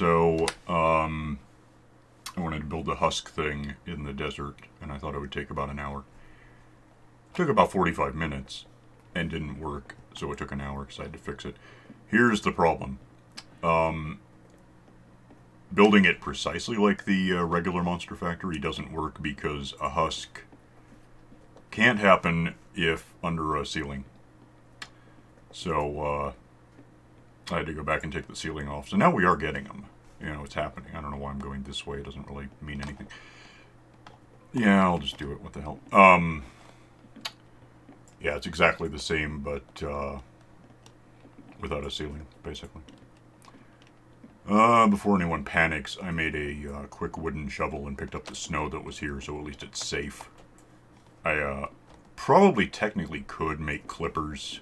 So, I wanted to build a husk thing in the desert, and I thought it would take about an hour. It took about 45 minutes, and didn't work, so it took an hour because I had to fix it. Here's the problem. Building it precisely like the regular Monster Factory doesn't work because a husk can't happen if under a ceiling. So, I had to go back and take the ceiling off. So now we are getting them. You know, it's happening. I don't know why I'm going this way. It doesn't really mean anything. Yeah, I'll just do it. What the hell? Yeah, it's exactly the same, but without a ceiling, basically. Before anyone panics, I made a quick wooden shovel and picked up the snow that was here, so at least it's safe. I probably technically could make clippers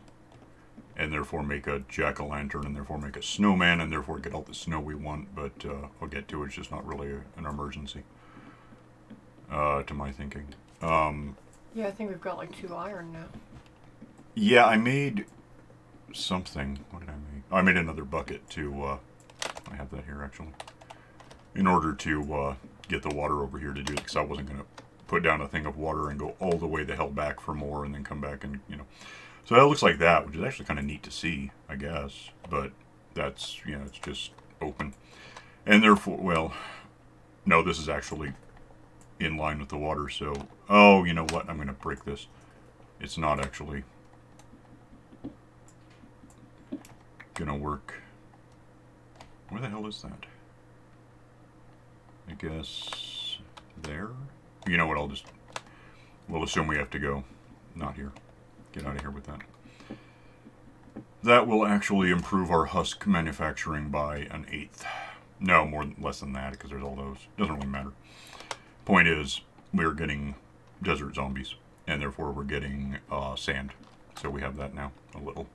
and therefore make a jack-o'-lantern, and therefore make a snowman, and therefore get all the snow we want, but I'll get to it. It's just not really an emergency, to my thinking. Yeah, I think we've got like 2 iron now. Yeah, I made something. What did I make? I made another bucket to, I have that here, actually, in order to get the water over here to do it, because I wasn't going to put down a thing of water and go all the way the hell back for more, and then come back and, you know. So that looks like that, which is actually kind of neat to see, I guess. But that's, you know, it's just open. And therefore, well, no, this is actually in line with the water, so... Oh, you know what? I'm going to break this. It's not actually going to work. Where the hell is that? I guess there? You know what, we'll assume we have to go. Not here. Get out of here with that. That will actually improve our husk manufacturing by 1/8. No, less than that, because there's all those. Doesn't really matter. Point is, we're getting desert zombies, and therefore we're getting sand. So we have that now, a little.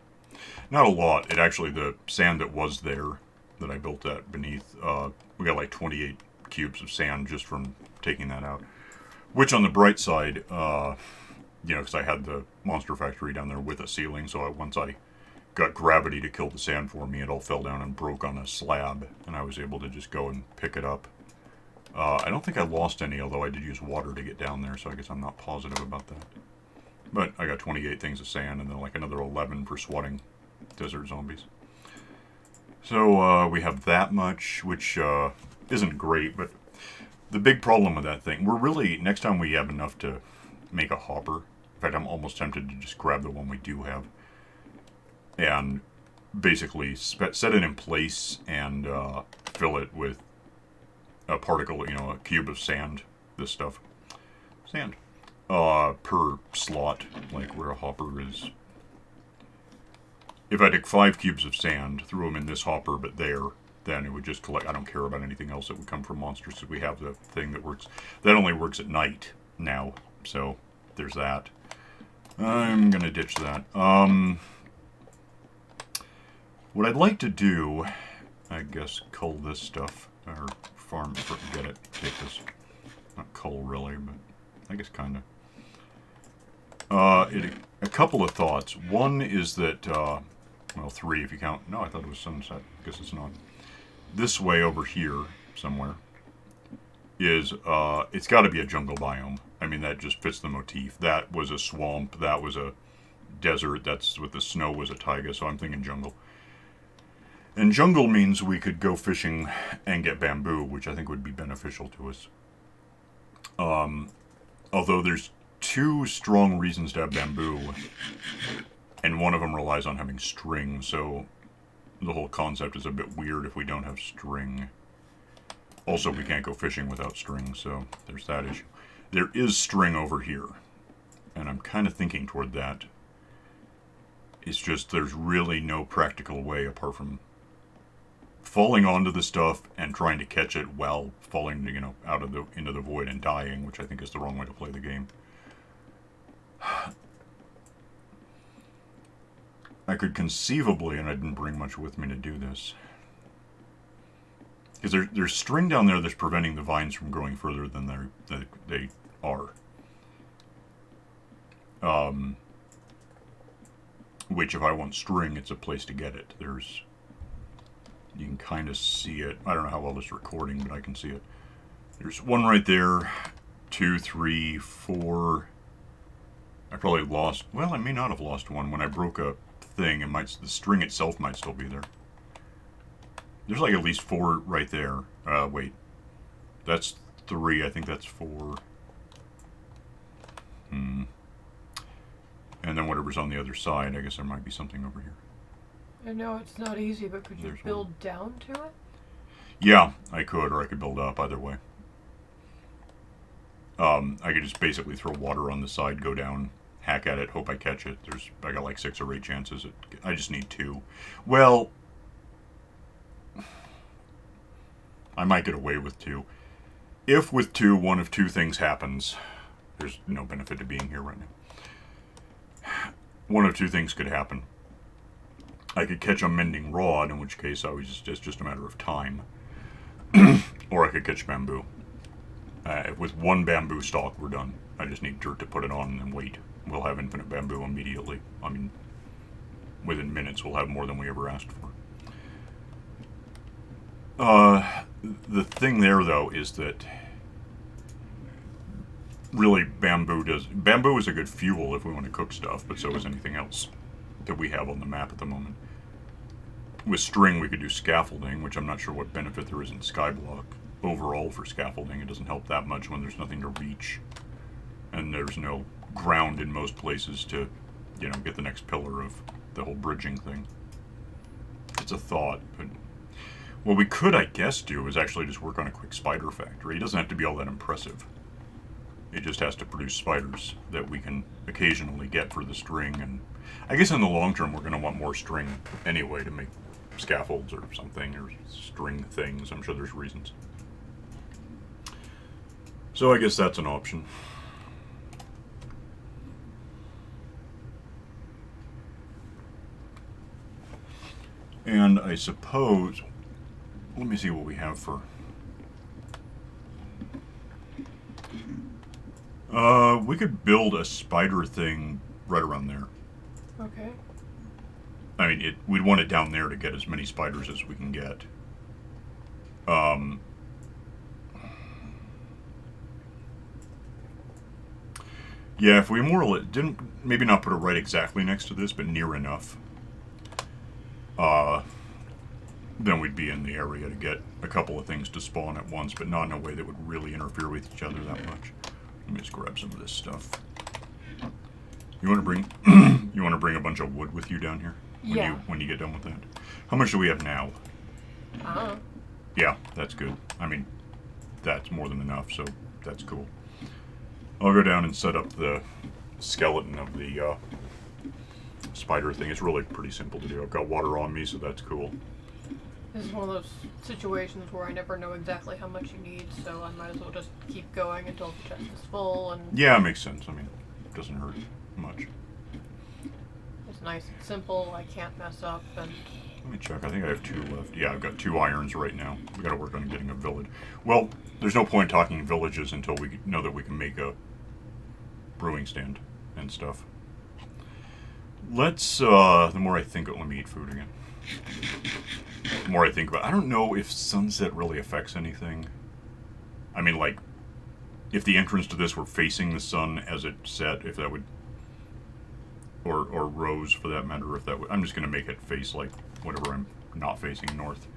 Not a lot. It actually, the sand that was there, that I built that beneath, we got like 28 cubes of sand just from taking that out. Which, on the bright side, you know, because I had the Monster Factory down there with a ceiling, so once I got gravity to kill the sand for me, it all fell down and broke on a slab, and I was able to just go and pick it up. I don't think I lost any, although I did use water to get down there, so I guess I'm not positive about that. But I got 28 things of sand, and then like another 11 for swatting desert zombies. So we have that much, which isn't great, but the big problem with that thing, we're really, next time we have enough to make a hopper. In fact, I'm almost tempted to just grab the one we do have and basically set it in place and fill it with a particle, you know, a cube of sand, this stuff. Sand. Per slot, like where a hopper is. If I took 5 cubes of sand, threw them in this hopper, but there, then it would just collect. I don't care about anything else that would come from monsters, because we have the thing that works. That only works at night now, so there's that. I'm gonna ditch that. What I'd like to do, I guess, cull this stuff, or farm, forget it, take this. Not cull really, but I guess kind of. A couple of thoughts. One is that, well, 3 if you count. No, I thought it was sunset. I guess it's not. This way over here, somewhere, is, it's got to be a jungle biome. I mean, that just fits the motif. That was a swamp. That was a desert. That's with the snow was a taiga, so I'm thinking jungle. And jungle means we could go fishing and get bamboo, which I think would be beneficial to us. Although there's 2 strong reasons to have bamboo, and one of them relies on having string, so the whole concept is a bit weird if we don't have string. Also, we can't go fishing without string, so there's that issue. There is string over here, and I'm kind of thinking toward that. It's just there's really no practical way apart from falling onto the stuff and trying to catch it while falling, you know, out of into the void and dying, which I think is the wrong way to play the game. I could conceivably, and I didn't bring much with me to do this, because there's string down there that's preventing the vines from growing further than they are. Which, if I want string, it's a place to get it. There's You can kind of see it. I don't know how well it's recording, but I can see it. There's one right there. 2, 3, 4. I probably lost. Well, I may not have lost one. When I broke a thing, the string itself might still be there. There's like at least 4 right there. Wait. That's 3. I think that's 4. And then whatever's on the other side, I guess there might be something over here. I know it's not easy, but could you There's build one. down to it? Yeah, I could, or I could build up, either way. I could just basically throw water on the side, go down, hack at it, hope I catch it. I got like 6 or 8 chances. I just need 2. Well, I might get away with 2. If with 2, one of 2 things happens, there's no benefit to being here right now. One of 2 things could happen. I could catch a mending rod, in which case it's just a matter of time. Or I could catch bamboo. With 1 bamboo stalk, we're done. I just need dirt to put it on and then wait. We'll have infinite bamboo immediately. I mean, within minutes, we'll have more than we ever asked for. The thing there, though, is that really bamboo is a good fuel if we want to cook stuff, but so is anything else that we have on the map at the moment. With string, we could do scaffolding, which I'm not sure what benefit there is in Skyblock. Overall for scaffolding, it doesn't help that much when there's nothing to reach. And there's no ground in most places to, get the next pillar of the whole bridging thing. It's a thought, but what we could, I guess, do is actually just work on a quick spider factory. It doesn't have to be all that impressive. It just has to produce spiders that we can occasionally get for the string. And I guess in the long term, we're going to want more string anyway to make scaffolds or something, or string things. I'm sure there's reasons. So I guess that's an option. And I suppose, let me see what we have for... we could build a spider thing right around there. Okay. I mean, we'd want it down there to get as many spiders as we can get. Yeah, if we more or less didn't, maybe not put it right exactly next to this, but near enough, then we'd be in the area to get a couple of things to spawn at once, but not in a way that would really interfere with each other that much. Let me just grab some of this stuff. You want to bring a bunch of wood with you down here? When you get done with that. How much do we have now? Yeah, that's good. I mean, that's more than enough, so that's cool. I'll go down and set up the skeleton of the spider thing. It's really pretty simple to do. I've got water on me, so that's cool. This is one of those situations where I never know exactly how much you need, so I might as well just keep going until the chest is full. And yeah, it makes sense. I mean, it doesn't hurt much. It's nice and simple. I can't mess up. And let me check. I think I have 2 left. Yeah, I've got 2 irons right now. We got to work on getting a village. Well, there's no point talking villages until we know that we can make a brewing stand and stuff. Let's, the more I think, let me eat food again. The more I think about it, I don't know if sunset really affects anything. I mean, like, if the entrance to this were facing the sun as it set, if that would, or rose for that matter, if that would, I'm just going to make it face like whatever I'm not facing north.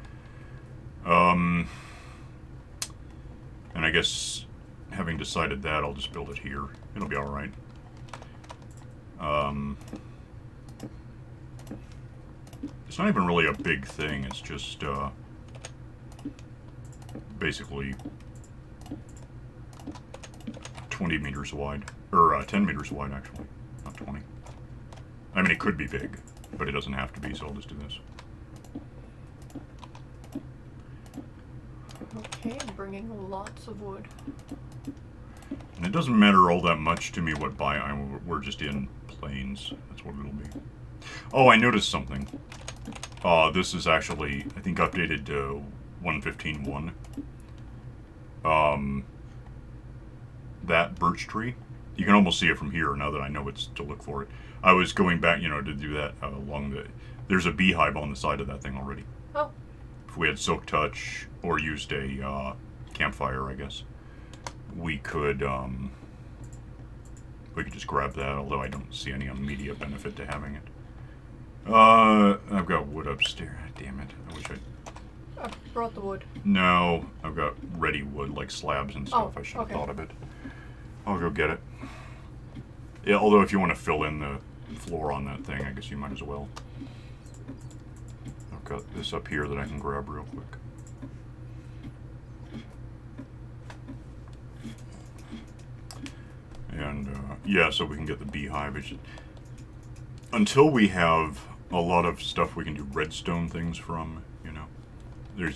And I guess having decided that, I'll just build it here. It'll be alright. It's not even really a big thing, it's just, basically 20 meters wide. Or, 10 meters wide, actually. Not 20. I mean, it could be big, but it doesn't have to be, so I'll just do this. okay, I'm bringing lots of wood. And it doesn't matter all that much to me what biome we're just in. Plains. That's what it'll be. Oh, I noticed something. This is actually, I think, updated to 1.15.1. That birch tree, you can almost see it from here now that I know it's to look for it. I was going back, to do that along the... There's a beehive on the side of that thing already. Oh. if we had Silk Touch or used a campfire, I guess, we could just grab that, although I don't see any immediate benefit to having it. I've got wood upstairs. Damn it. I wish I brought the wood. No, I've got ready wood, like slabs and stuff. Oh, I should have okay. thought of it. I'll go get it. Yeah, although if you want to fill in the floor on that thing, I guess you might as well. I've got this up here that I can grab real quick. And, yeah, so we can get the beehive. Until we have a lot of stuff we can do redstone things from, you know,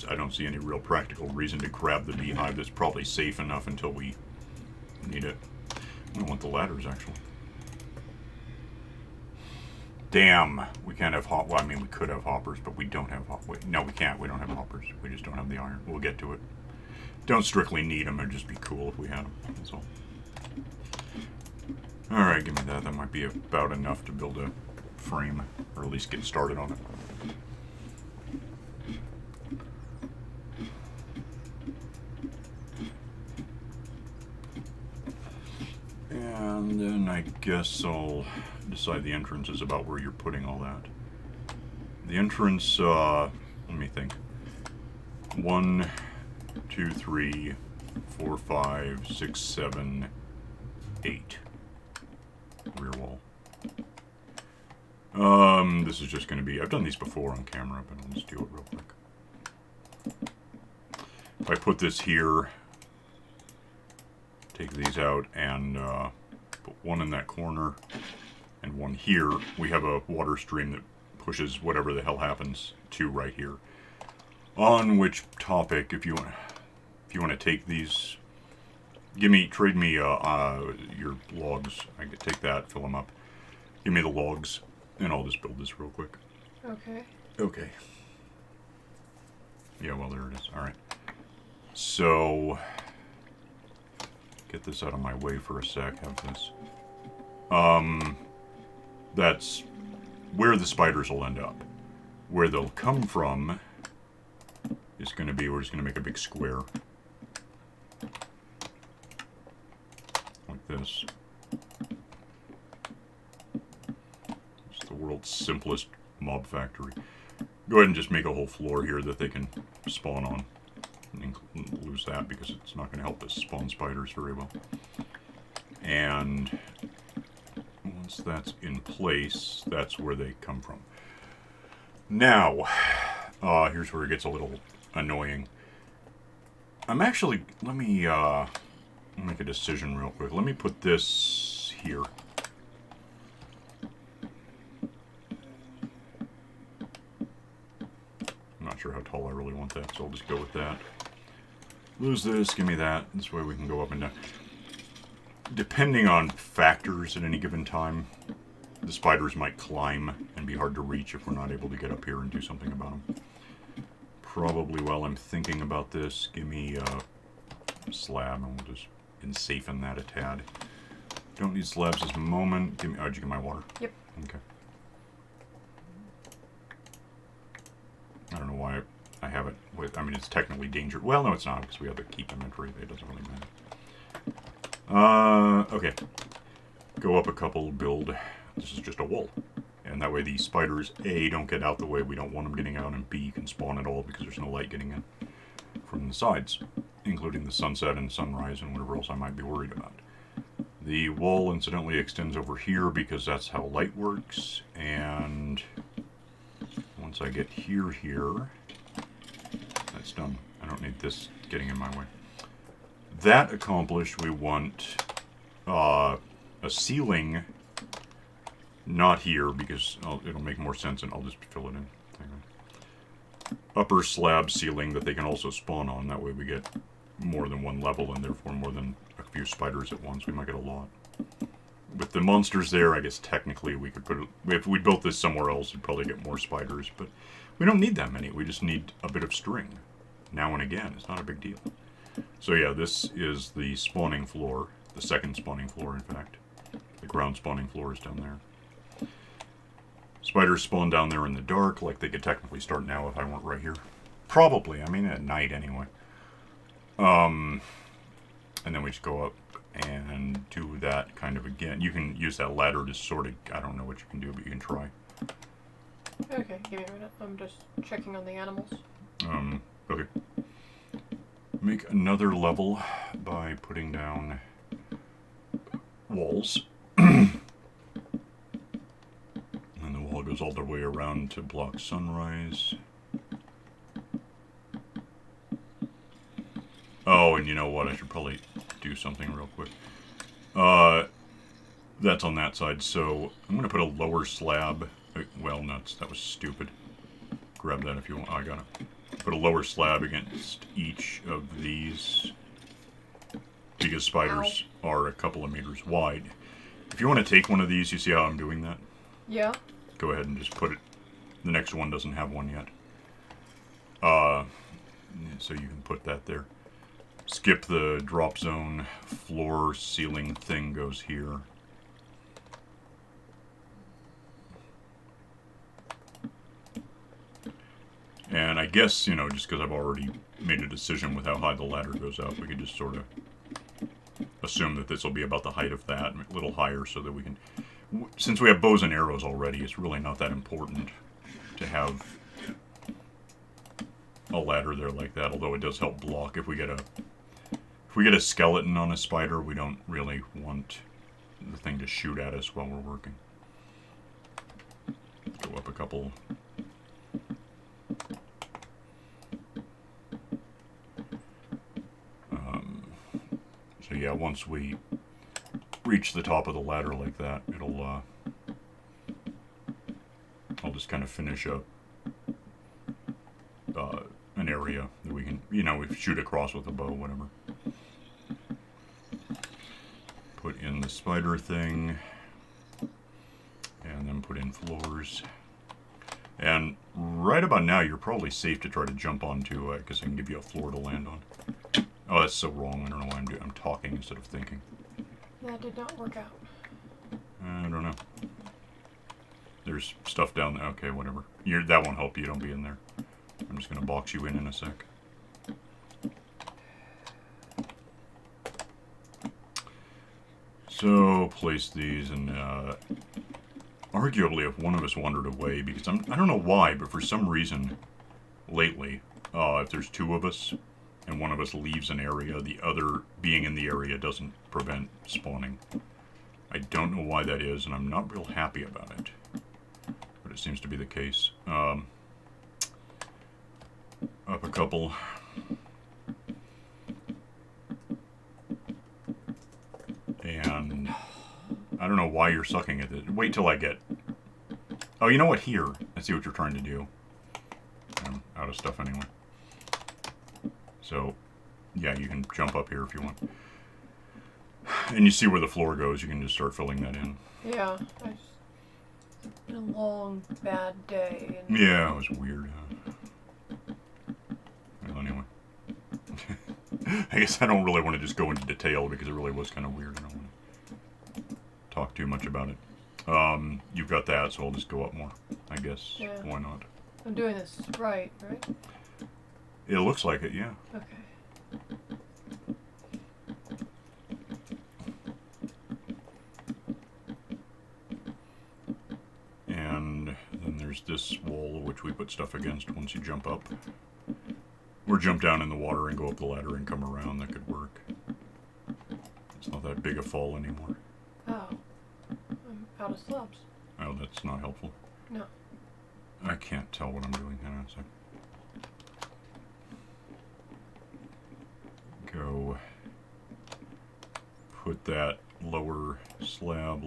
I don't see any real practical reason to grab the beehive. That's probably safe enough until we need it. I want the ladders, actually. Damn, we can't have well, I mean, we could have hoppers, but we don't have hoppers. No, we can't. We don't have hoppers. We just don't have the iron. We'll get to it. Don't strictly need them. It'd just be cool if we had them. That's all. Alright, give me that. That might be about enough to build a frame, or at least get started on it. And then I guess I'll decide the entrance is about where you're putting all that. The entrance, let me think. 1, 2, 3, 4, 5, 6, 7, 8. Rear wall. This is just going to be... I've done these before on camera, but I'll just do it real quick. If I put this here, take these out, and put one in that corner, and one here, we have a water stream that pushes whatever the hell happens to right here. On which topic, if you want to take these... trade me your logs. I could take that, fill them up. Give me the logs, and I'll just build this real quick. Okay. Okay. Yeah, well, there it is. Alright. So, get this out of my way for a sec. Have this. That's where the spiders will end up. Where they'll come from is going to be, we're just going to make a big square. Like this. It's the world's simplest mob factory. Go ahead and just make a whole floor here that they can spawn on. And lose that because it's not going to help us spawn spiders very well. And once that's in place, that's where they come from. Now, here's where it gets a little annoying. I'm actually, let me make a decision real quick. Let me put this here. I'm not sure how tall I really want that, so I'll just go with that. Lose this, give me that. This way we can go up and down. Depending on factors at any given time, the spiders might climb and be hard to reach if we're not able to get up here and do something about them. Probably while I'm thinking about this, give me a slab and we'll just ensafen that a tad. Don't need slabs at the moment. Give me, oh, did you get my water? Yep. Okay. I don't know why I have it with, I mean, it's technically dangerous. Well, no, it's not, because we have to keep inventory. It doesn't really matter. Okay. Go up a couple, build. This is just a wall. And that way the spiders, A, don't get out the way we don't want them getting out, and B, can spawn at all because there's no light getting in from the sides, including the sunset and sunrise and whatever else I might be worried about. The wall, incidentally, extends over here because that's how light works, and once I get here, that's done. I don't need this getting in my way. That accomplished, we want a ceiling, not here, because it'll make more sense, and I'll just fill it in. Hang on. Upper slab ceiling that they can also spawn on. That way we get more than one level, and therefore more than a few spiders at once. We might get a lot. With the monsters there, I guess technically we could put it... If we built this somewhere else, we'd probably get more spiders, but we don't need that many. We just need a bit of string. Now and again. It's not a big deal. So yeah, this is the spawning floor. The second spawning floor, in fact. The ground spawning floor is down there. Spiders spawn down there in the dark, like they could technically start now if I weren't right here. Probably. I mean, at night anyway. And then we just go up and do that kind of again. You can use that ladder to sort of, I don't know what you can do, but you can try. Okay, give me a minute. I'm just checking on the animals. Okay. Make another level by putting down walls. And the wall goes all the way around to block sunrise. Oh, and you know what? I should probably do something real quick. That's on that side, so I'm going to put a lower slab. Well, nuts. That was stupid. Grab that if you want. Oh, I got it. Put a lower slab against each of these, because spiders are a couple of meters wide. If you want to take one of these, you see how I'm doing that? Yeah. Go ahead and just put it. The next one doesn't have one yet. So you can put that there. Skip the drop zone. Floor ceiling thing goes here. And I guess, you know, just because I've already made a decision with how high the ladder goes up, we could just sort of assume that this will be about the height of that, a little higher, so that we can... Since we have bows and arrows already, it's really not that important to have a ladder there like that, although it does help block. If we get a skeleton on a spider, we don't really want the thing to shoot at us while we're working. Go up a couple... So yeah, once we reach the top of the ladder like that, it'll, I'll just kind of finish up an area that we can, you know, we shoot across with a bow, whatever. Put in the spider thing, and then put in floors. And right about now, you're probably safe to try to jump onto, because I can give you a floor to land on. Oh, that's so wrong. I don't know why I'm talking instead of thinking. That did not work out. I don't know. There's stuff down there. Okay, whatever. That won't help you. Don't be in there. I'm just going to box you in a sec. So, place these, and arguably if one of us wandered away, because I don't know why, but for some reason, lately, if there's two of us, and one of us leaves an area, the other being in the area doesn't prevent spawning. I don't know why that is, and I'm not real happy about it. But it seems to be the case. Up a couple. And I don't know why you're sucking at it. Wait till I get... Oh, you know what? Here. I see what you're trying to do. I'm out of stuff anyway. So, yeah, you can jump up here if you want. And you see where the floor goes, you can just start filling that in. Yeah, it's been a long, bad day. And Yeah, it was weird. Well, anyway. I guess I don't really want to just go into detail because it really was kind of weird. I don't want to talk too much about it. You've got that, so I'll just go up more, I guess. Yeah. Why not? I'm doing this right? It looks like it, yeah. Okay. And then there's this wall which we put stuff against once you jump up. Or jump down in the water and go up the ladder and come around. That could work. It's not that big a fall anymore. Oh. I'm out of slabs. Oh, that's not helpful. No. I can't tell what I'm doing. Hang on a sec. Go put that lower slab.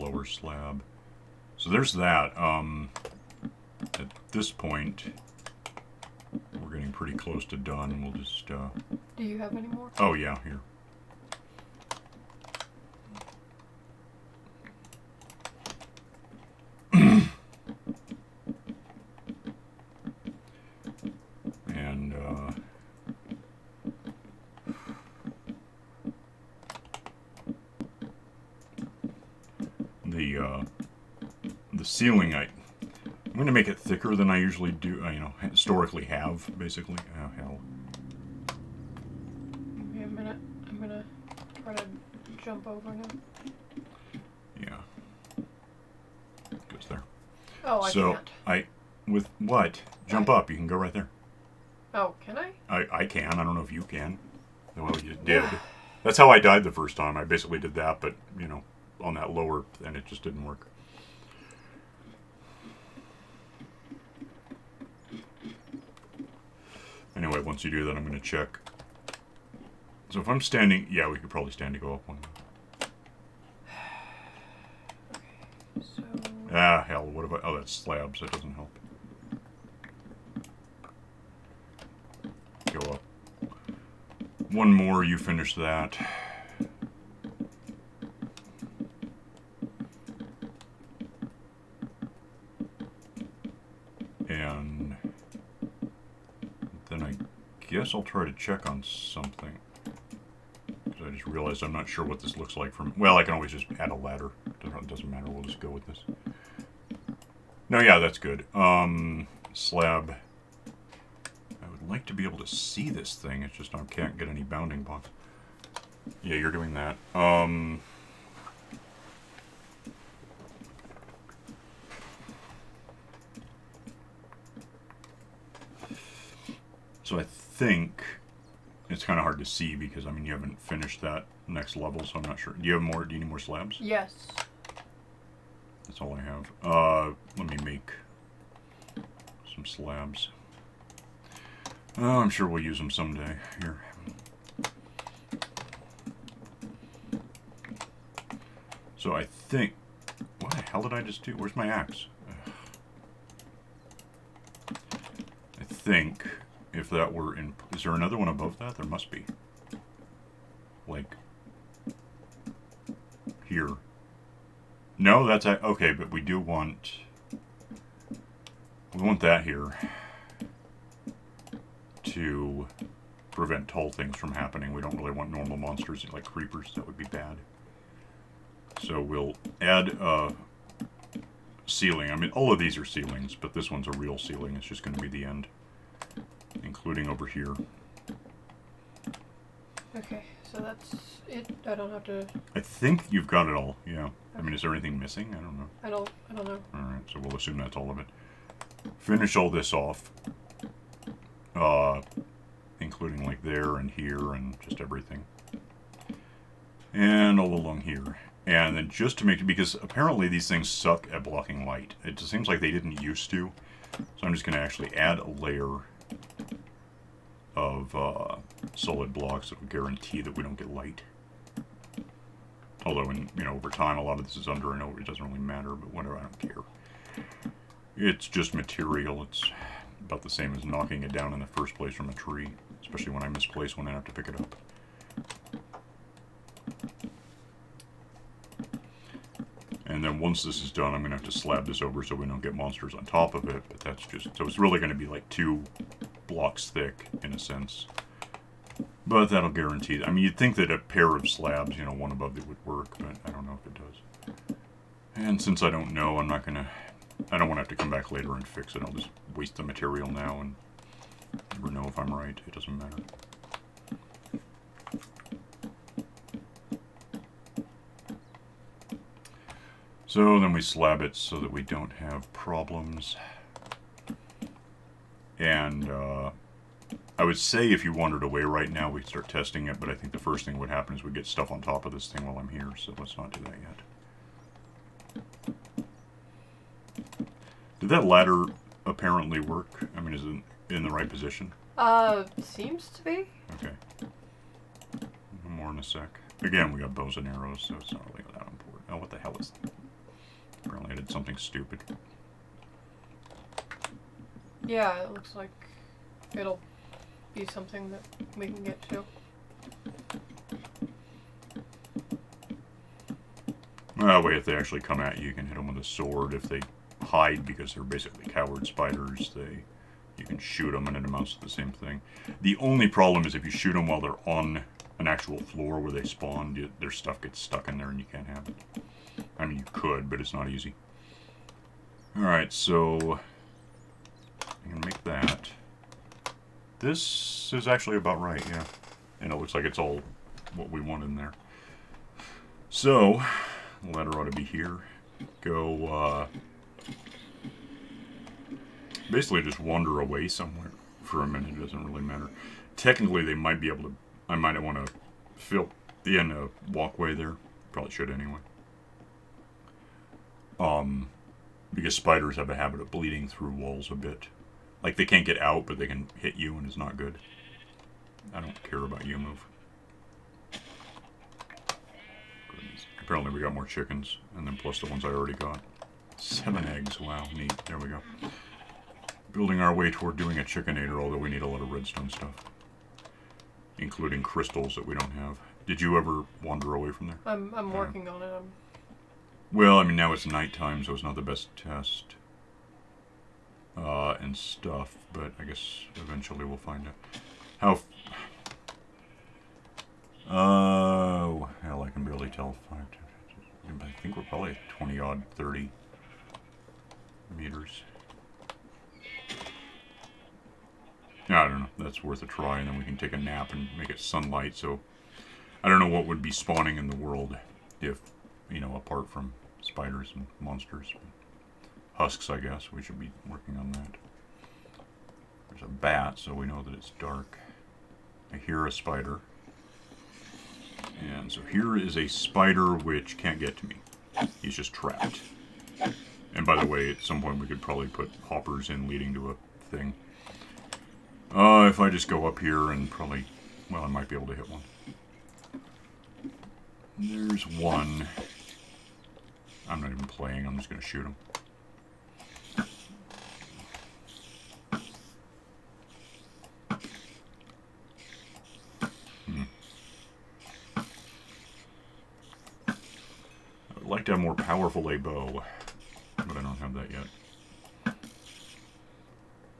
So there's that. At this point, we're getting pretty close to done. We'll just, Do you have any more? Oh, yeah, here. And, the ceiling, I'm going to make it thicker than I usually do, historically have, basically. Oh, hell. Give me a minute. I'm gonna try to jump over now. Yeah. Goes there. Oh, I can't. With what? Jump up. You can go right there. Oh, can I? I can. I don't know if you can. Well, you did. That's how I died the first time. I basically did that, but, on that lower, and it just didn't work. Anyway, once you do that, I'm going to check. So if I'm standing, yeah, we could probably stand to go up one. Okay, so... Ah, hell, what about... Oh, that's slabs. That doesn't help. Go up. One more, you finish that. And then I guess I'll try to check on something. Because I just realized I'm not sure what this looks like from... Well, I can always just add a ladder. It doesn't matter. We'll just go with this. No, yeah, that's good. Slab. I would like to be able to see this thing. It's just I can't get any bounding blocks. Yeah, you're doing that. So I think it's kind of hard to see because, I mean, you haven't finished that next level, so I'm not sure. Do you have more? Do you need more slabs? Yes. That's all I have. Let me make some slabs. Oh, I'm sure we'll use them someday. Here. So I think... What the hell did I just do? Where's my axe? I think if that were in... Is there another one above that? There must be. Like... Here. No, that's... Okay, but we do want... We want that here. To prevent tall things from happening. We don't really want normal monsters like creepers. That would be bad. So we'll add a ceiling. I mean, all of these are ceilings, but this one's a real ceiling. It's just going to be the end, including over here. Okay, so that's it. I don't have to... I think you've got it all, yeah. I mean, is there anything missing? I don't know. I don't know. Alright, so we'll assume that's all of it. Finish all this off. Including like there and here and just everything. And all along here. And then just to make it, because apparently these things suck at blocking light. It just seems like they didn't used to. So I'm just going to actually add a layer of solid blocks that will guarantee that we don't get light. Although, over time, a lot of this is under and over. It doesn't really matter, but whatever, I don't care. It's just material. It's about the same as knocking it down in the first place from a tree. Especially when I misplace one and have to pick it up. And then once this is done, I'm going to have to slab this over so we don't get monsters on top of it. But that's just... So it's really going to be like 2 blocks thick, in a sense. But that'll guarantee... I mean, you'd think that a pair of slabs, one above it would work, but I don't know if it does. And since I don't know, I'm not going to... I don't want to have to come back later and fix it. I'll just waste the material now and never know if I'm right. It doesn't matter. So then we slab it so that we don't have problems. And I would say if you wandered away right now, we'd start testing it, but I think the first thing that would happen is we get stuff on top of this thing while I'm here, so let's not do that yet. Did that ladder apparently work? I mean, is it in the right position? Seems to be. Okay. More in a sec. Again, we got bows and arrows, so it's not really that important. Oh, what the hell is that? Apparently I did something stupid. Yeah, it looks like it'll be something that we can get to. Well, wait, if they actually come at you, you can hit them with a sword. If they hide because they're basically coward spiders, you can shoot them and it amounts to the same thing. The only problem is if you shoot them while they're on an actual floor where they spawn, their stuff gets stuck in there and you can't have it. I mean, you could, but it's not easy. Alright, so I can make that. This is actually about right, yeah. And it looks like it's all what we want in there. So, the ladder ought to be here. Go, basically just wander away somewhere for a minute. It doesn't really matter. Technically, they might be able to... I might want to fill in a walkway there. Probably should anyway. Because spiders have a habit of bleeding through walls a bit. Like, they can't get out, but they can hit you, and it's not good. I don't care about you, move. Goodness. Apparently we got more chickens, and then plus the ones I already got. 7 eggs, wow, neat. There we go. Building our way toward doing a chickinator, although we need a lot of redstone stuff. Including crystals that we don't have. Did you ever wander away from there? I'm working on it. Well, I mean, now it's nighttime, so it's not the best test. And stuff, but I guess eventually we'll find out. How... Oh, hell, I can barely tell. I think we're probably 20-odd, 30 meters. I don't know. That's worth a try, and then we can take a nap and make it sunlight, so... I don't know what would be spawning in the world if, you know, apart from spiders and monsters. Husks, I guess. We should be working on that. There's a bat, so we know that it's dark. I hear a spider. And so here is a spider which can't get to me. He's just trapped. And by the way, at some point we could probably put hoppers in leading to a thing. If I just go up here and probably... Well, I might be able to hit one. There's one. I'm not even playing, I'm just going to shoot him. I would like to have more powerful a bow, but I don't have that yet.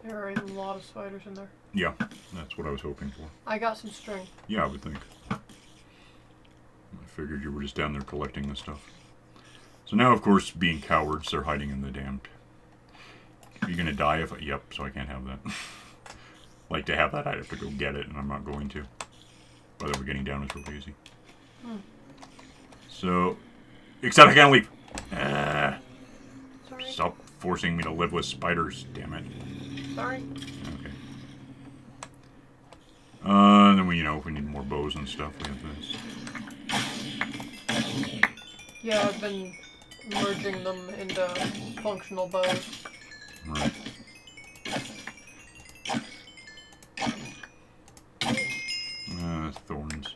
There are a lot of spiders in there. Yeah, that's what I was hoping for. I got some string. Yeah, I would think. I figured you were just down there collecting this stuff. So now, of course, being cowards, they're hiding in the damned... Are you going to die if I... Yep, so I can't have that. Like, to have that, I'd have to go get it, and I'm not going to. By the way, getting down is real easy. So... Except I can't leave! Sorry. Stop forcing me to live with spiders, damn it. Sorry. Okay. Then we, you know, if we need more bows and stuff, we have this. Yeah, I've been merging them into functional bows. Right. Thorns.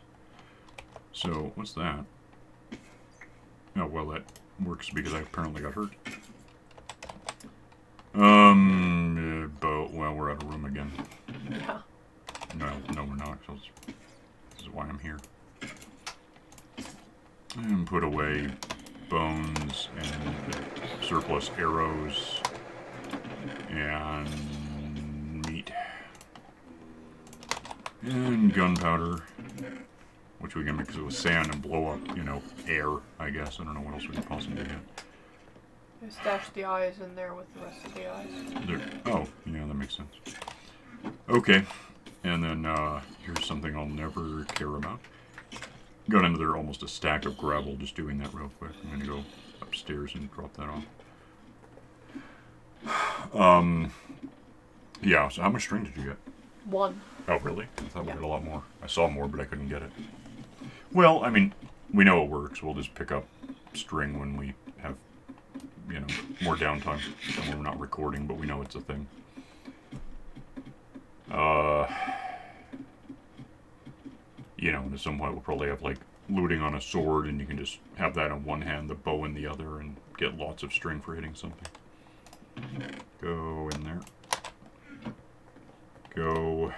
So, what's that? Oh, well, that works because I apparently got hurt. Bow. Well, we're out of room again. Yeah. No, we're not. So this is why I'm here. And put away bones and surplus arrows and meat and gunpowder, which we can mix it with sand and blow up, you know, air, I guess. I don't know what else we could possibly get. I stashed the eyes in there with the rest of the eyes. There. Oh, yeah, that makes sense. Okay, and then here's something I'll never care about. Got into there almost a stack of gravel just doing that real quick. I'm going to go upstairs and drop that off. Yeah, so how much string did you get? 1. Oh, really? I thought we Yeah. got a lot more. I saw more, but I couldn't get it. Well, I mean, we know it works. We'll just pick up string when we have, you know, more downtime. When we're not recording, but we know it's a thing. You know, and at some point we'll probably have, like, looting on a sword, and you can just have that in one hand, the bow in the other, and get lots of string for hitting something. Go in there. Go...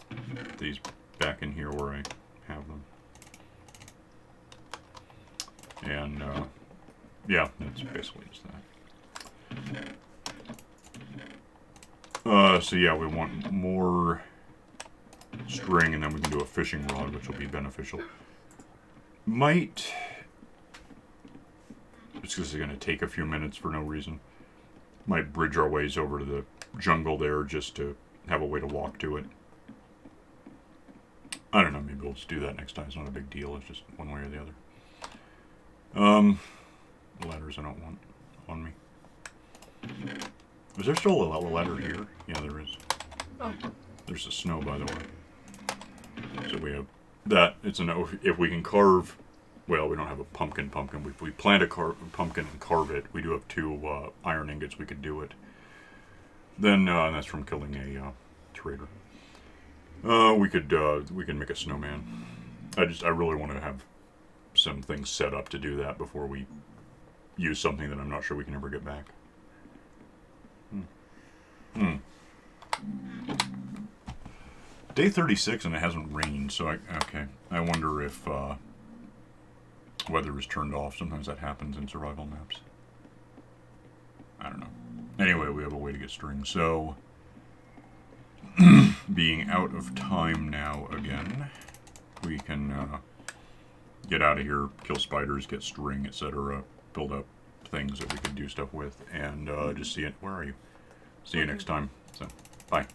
Put these back in here where I have them. And, yeah, that's basically just that. So yeah, we want more string, and then we can do a fishing rod, which will be beneficial. Might It's just going to take a few minutes for no reason. Might bridge our ways over to the jungle there just to have a way to walk to it. I don't know, maybe we'll just do that next time. It's not a big deal, it's just one way or the other. Ladders I don't want on me. Is there still a ladder here? Yeah, there is. Oh. There's the snow, by the way. So we have that. It's an if we can carve. Well, we don't have a pumpkin. If we plant a pumpkin and carve it, we do have 2 iron ingots. We could do it. Then that's from killing a trader. We can make a snowman. I really want to have some things set up to do that before we use something that I'm not sure we can ever get back. Day 36 and it hasn't rained, so I wonder if weather is turned off. Sometimes that happens in survival maps. I don't know. Anyway, we have a way to get string, so being out of time now again, we can get out of here, kill spiders, get string, etc., build up things that we can do stuff with, and just see it. Where are you? See you next time. So, bye.